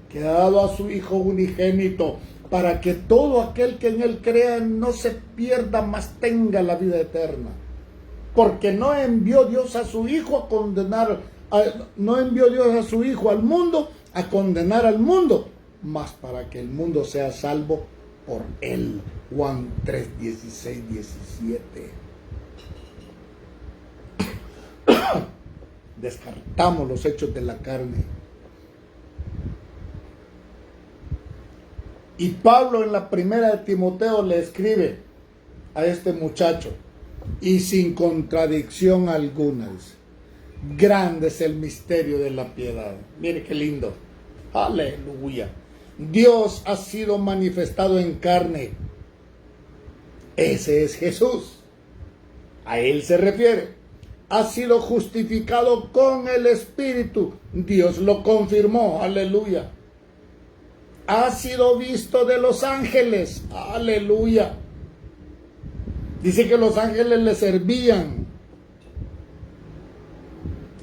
que ha dado a su Hijo unigénito, para que todo aquel que en él crea no se pierda, mas tenga la vida eterna. Porque no envió Dios a su Hijo a condenar, no envió Dios a su Hijo al mundo a condenar al mundo, mas para que el mundo sea salvo por él. Juan 3:16-17. Descartamos los hechos de la carne. Y Pablo en la primera de Timoteo le escribe a este muchacho, y sin contradicción alguna, dice: grande es el misterio de la piedad. Mire qué lindo. Aleluya. Dios ha sido manifestado en carne. Ese es Jesús. A él se refiere. Ha sido justificado con el Espíritu. Dios lo confirmó. Aleluya. Ha sido visto de los ángeles. Aleluya. Dice que los ángeles le servían.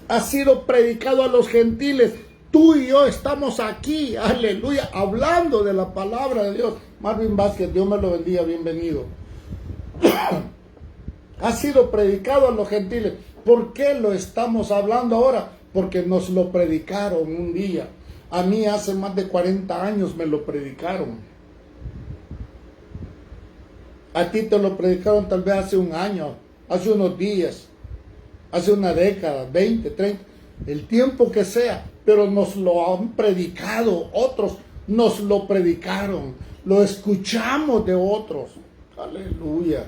Ha sido predicado a los gentiles. Tú y yo estamos aquí, aleluya, hablando de la palabra de Dios. Marvin Vázquez, Dios me lo bendiga, bienvenido. Ha sido predicado a los gentiles. ¿Por qué lo estamos hablando ahora? Porque nos lo predicaron un día. A mí hace más de 40 años me lo predicaron. A ti te lo predicaron tal vez hace un año, hace unos días, hace una década, 20, 30, el tiempo que sea, pero nos lo han predicado, otros nos lo predicaron, lo escuchamos de otros. Aleluya.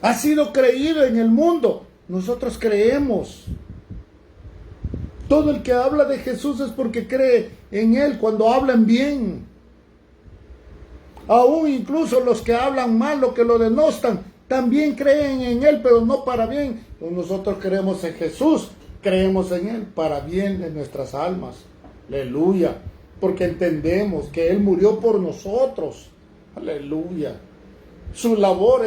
Ha sido creído en el mundo. Nosotros creemos. Todo el que habla de Jesús es porque cree en Él cuando hablan bien. Aún incluso los que hablan mal, los que lo denostan, también creen en Él, pero no para bien. Pues nosotros creemos en Jesús, creemos en Él para bien de nuestras almas. Aleluya. Porque entendemos que Él murió por nosotros. Aleluya. Su labor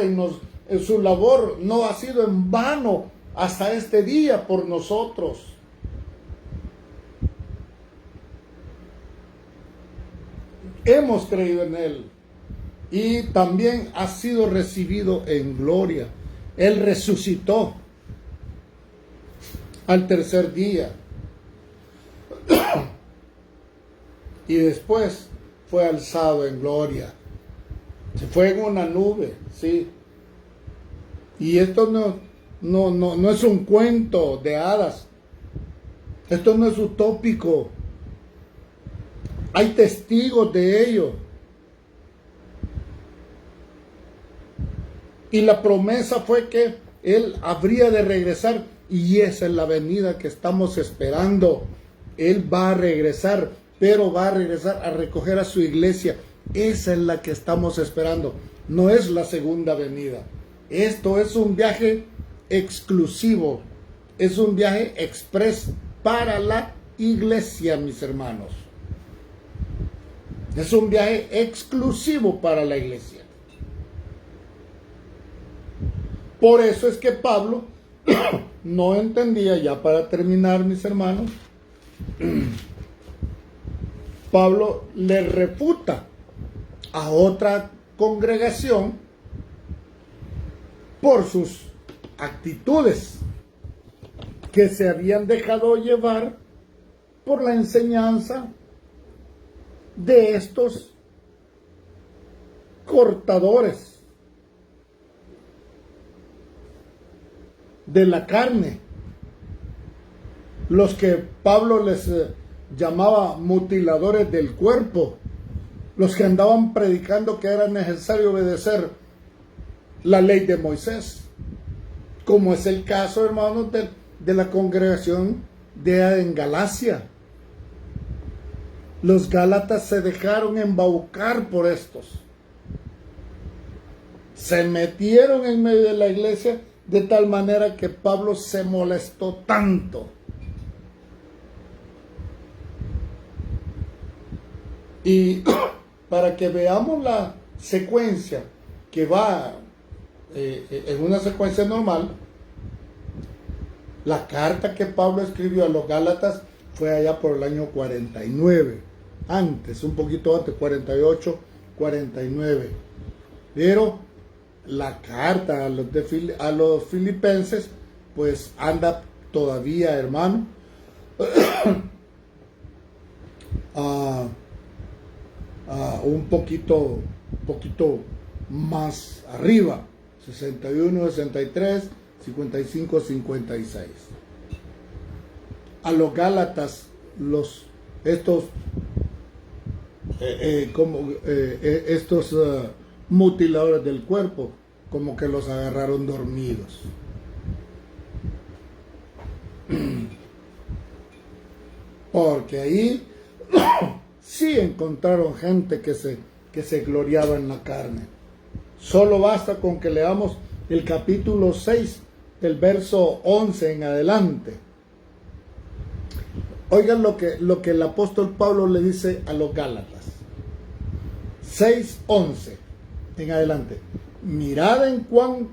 no ha sido en vano hasta este día por nosotros. Hemos creído en Él y también ha sido recibido en gloria. Él resucitó al tercer día y después fue alzado en gloria. Se fue en una nube, sí. Y esto no es un cuento de hadas. Esto no es utópico. Hay testigos de ello. Y la promesa fue que Él habría de regresar, y esa es la venida que estamos esperando. Él va a regresar, pero va a regresar a recoger a su iglesia. Esa es la que estamos esperando. No es la segunda venida. Esto es un viaje exclusivo. Es un viaje express para la iglesia, mis hermanos. Es un viaje exclusivo para la iglesia. Por eso es que Pablo no entendía, ya para terminar, mis hermanos, Pablo le refuta a otra congregación por sus actitudes, que se habían dejado llevar por la enseñanza de estos cortadores de la carne, los que Pablo les llamaba mutiladores del cuerpo, los que andaban predicando que era necesario obedecer la ley de Moisés, como es el caso, hermanos, de la congregación en Galacia. Los gálatas se dejaron embaucar por estos. Se metieron en medio de la iglesia de tal manera que Pablo se molestó tanto. Y para que veamos la secuencia que va en una secuencia normal, la carta que Pablo escribió a los gálatas fue allá por el año 49, antes, un poquito antes, 48, 49. Pero la carta a los filipenses, pues anda todavía, hermano, un poquito más arriba, 61, 63, 55, 56. A los gálatas, estos mutiladores del cuerpo, como que los agarraron dormidos. Porque ahí sí encontraron gente que se gloriaba en la carne. Solo basta con que leamos el capítulo 6 del verso 11 en adelante. Oigan lo que el apóstol Pablo le dice a los gálatas. 6:11 en adelante. Mirad en cuán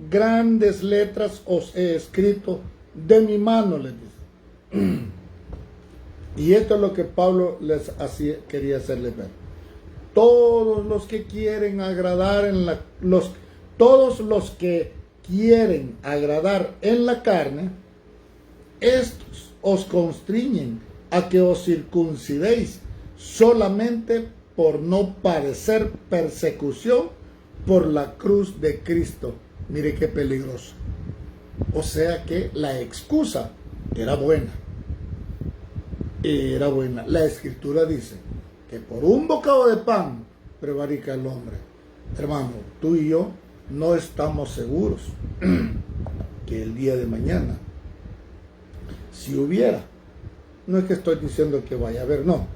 grandes letras os he escrito de mi mano, les dice. Y esto es lo que Pablo quería hacerles ver. Todos los que quieren agradar todos los que quieren agradar en la carne, estos os constriñen a que os circuncidéis solamente por no padecer persecución por la cruz de Cristo. Mire qué peligroso. O sea que la excusa era buena. Era buena. La escritura dice que por un bocado de pan prevarica el hombre. Hermano, tú y yo no estamos seguros que el día de mañana, si hubiera, no es que estoy diciendo que vaya a haber, no,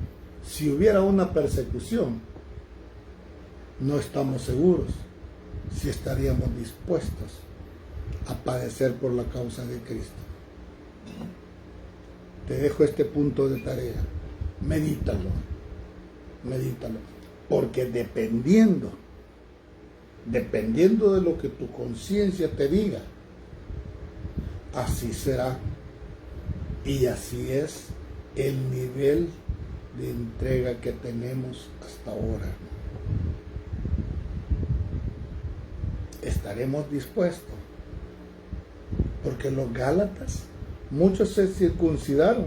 si hubiera una persecución, no estamos seguros si estaríamos dispuestos a padecer por la causa de Cristo. Te dejo este punto de tarea. Medítalo. Porque dependiendo de lo que tu conciencia te diga, así será. Y así es el nivel de entrega que tenemos hasta ahora. Estaremos dispuestos. Porque los gálatas, muchos se circuncidaron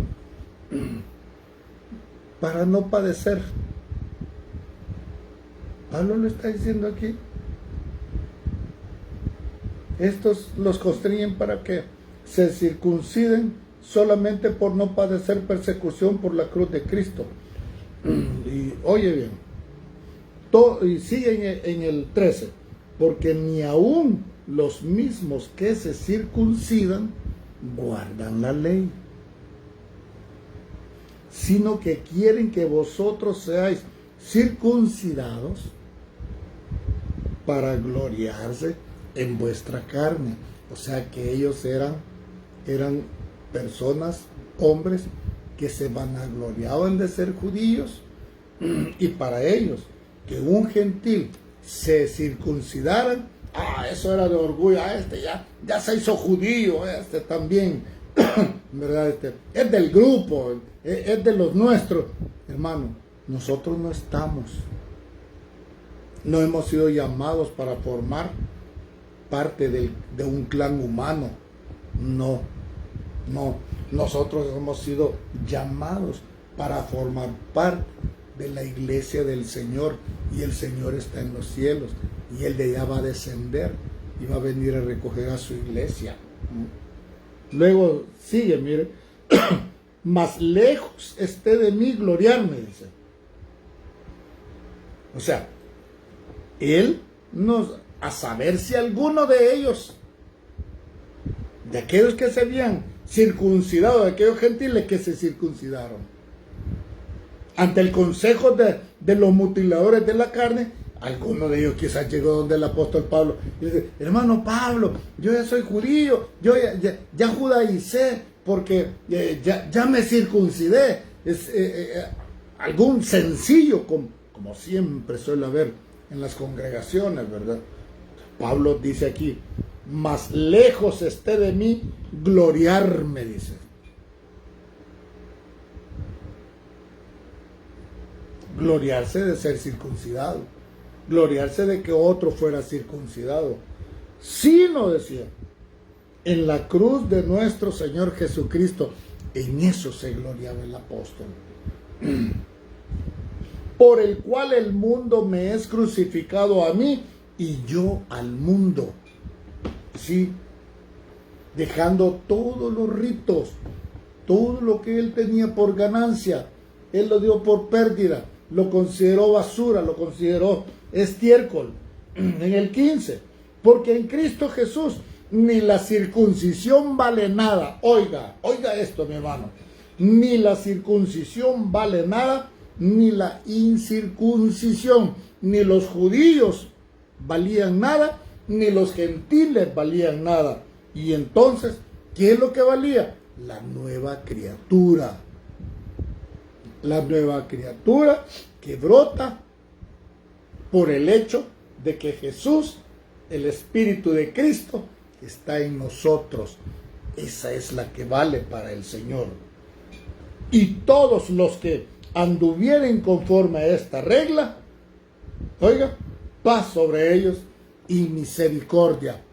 para no padecer. Pablo lo está diciendo aquí. Estos los constriñen para que se circunciden solamente por no padecer persecución por la cruz de Cristo. Y oye bien, y sigue en el 13. porque ni aun los mismos que se circuncidan guardan la ley, sino que quieren que vosotros seáis circuncidados para gloriarse en vuestra carne. O sea que ellos eran personas, hombres, que se vanagloriaban de ser judíos, y para ellos que un gentil se circuncidaran, eso era de orgullo. Este ya se hizo judío, este también, ¿verdad? Es del grupo, es de los nuestros. Hermano, nosotros no hemos sido llamados para formar parte de un clan humano. No, nosotros hemos sido llamados para formar parte de la iglesia del Señor, y el Señor está en los cielos, y Él de allá va a descender y va a venir a recoger a su iglesia. Luego sigue, mire, más lejos esté de mí gloriarme, dice. O sea, Él a saber si alguno de ellos, de aquellos que se habían circuncidado, de aquellos gentiles que se circuncidaron, ante el consejo de los mutiladores de la carne, alguno de ellos quizás llegó donde el apóstol Pablo y dice: hermano Pablo, yo ya soy judío, yo ya judaicé, porque ya me circuncidé. Algún sencillo, como siempre suele haber en las congregaciones, ¿verdad? Pablo dice aquí: más lejos esté de mí gloriarme, dice. Gloriarse de ser circuncidado, gloriarse de que otro fuera circuncidado, sino, decía, en la cruz de nuestro Señor Jesucristo. En eso se gloriaba el apóstol. Por el cual el mundo me es crucificado a mí y yo al mundo. Sí, dejando todos los ritos, todo lo que él tenía por ganancia, él lo dio por pérdida, lo consideró basura, lo consideró estiércol. En el 15, porque en Cristo Jesús ni la circuncisión vale nada. Oiga esto, mi hermano. Ni la circuncisión vale nada, ni la incircuncisión, ni los judíos valían nada, ni los gentiles valían nada. Y entonces, ¿qué es lo que valía? La nueva criatura. La nueva criatura que brota por el hecho de que Jesús, el Espíritu de Cristo, está en nosotros. Esa es la que vale para el Señor. Y todos los que anduvieren conforme a esta regla, oiga, paz sobre ellos y misericordia,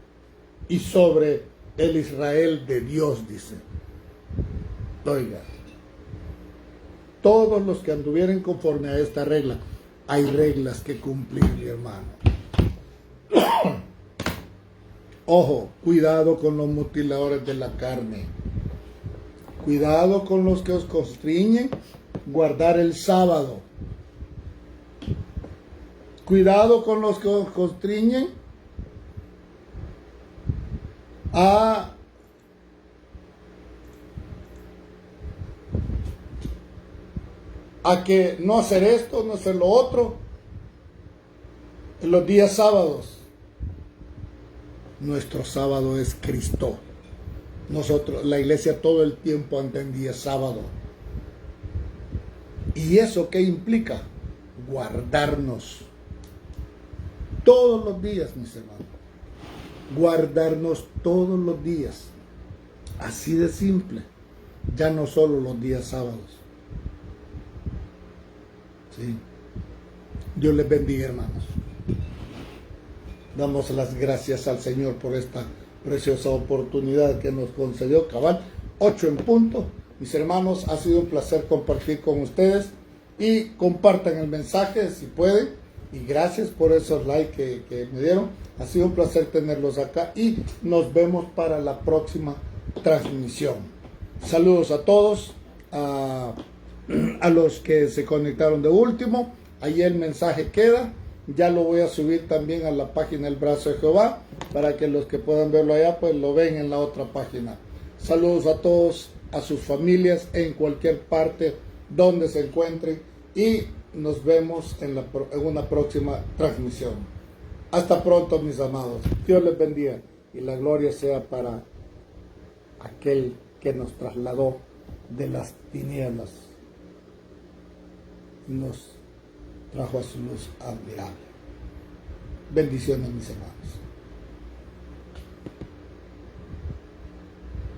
y sobre el Israel de Dios, dice. Oiga, todos los que anduvieren conforme a esta regla. Hay reglas que cumplir, mi hermano. Ojo, cuidado con los mutiladores de la carne. Cuidado con los que os constriñen guardar el sábado. Cuidado con los que os constriñen a que no hacer esto, no hacer lo otro en los días sábados. Nuestro sábado es Cristo. Nosotros, la iglesia, todo el tiempo anda en día sábado. ¿Y eso qué implica? Guardarnos todos los días, mis hermanos. Guardarnos todos los días. Así de simple. Ya no solo los días sábados. Sí. Dios les bendiga, hermanos. Damos las gracias al Señor por esta preciosa oportunidad que nos concedió. Cabal, 8 en punto. Mis hermanos, ha sido un placer compartir con ustedes, y compartan el mensaje si pueden, y gracias por esos likes que me dieron. Ha sido un placer tenerlos acá, y nos vemos para la próxima transmisión. Saludos a todos, a los que se conectaron de último. Ahí el mensaje queda, Ya lo voy a subir también a la página El Brazo de Jehová, para que los que puedan verlo allá, pues lo ven en la otra página. Saludos a todos, a sus familias, en cualquier parte donde se encuentren, y nos vemos en una próxima transmisión. Hasta pronto, mis amados. Dios les bendiga y la gloria sea para aquel que nos trasladó de las tinieblas y nos trajo a su luz admirable. Bendiciones, mis hermanos.